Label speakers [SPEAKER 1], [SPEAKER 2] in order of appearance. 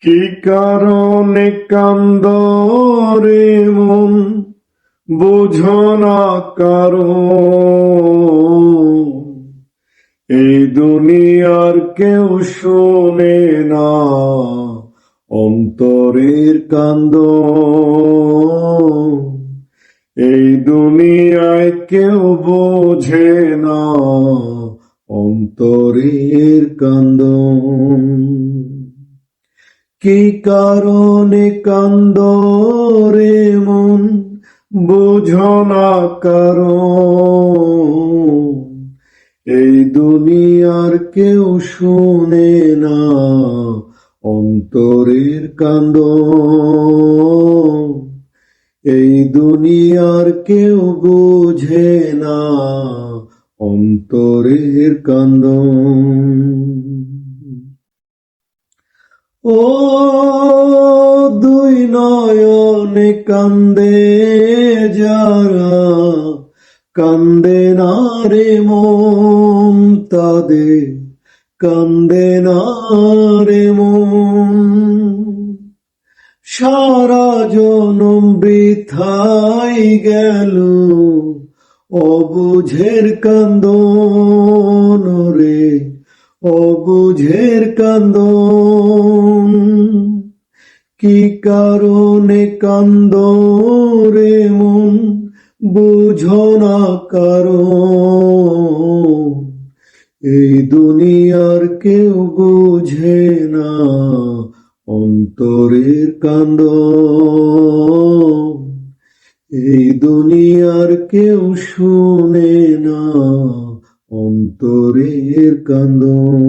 [SPEAKER 1] কি কারণে কান্দো রে মন, বুঝো না কারণ। এই দুনিয়ার কেউ শোনে না অন্তরের কান্দন। এই দুনিয়ায় কেউ বোঝে না অন্তরের কান্দন। কি কারণে কান্দো রে মন, বুঝো না কারণ। এই দুনিয়ার কেউ শুনে না অন্তরের কান্দন। এই দুনিয়ার কেউ বোঝে না অন্তরের কান্দন। ও দুই নয়নে কান্দে যারা, কান্দে না রে মন তাদের, কান্দে না রে মন। সারা জনম বৃথাই গেল অবুঝের কান্দন রে, অবুঝের কান্দন। কি কারণে কান্দো রে মন, বুঝো না কারণ। এই দুনিয়ার কেউ বুঝে না অন্তরের কান্দন। এই দুনিয়ার কেউ শুনে না অন্তরের কান্দন।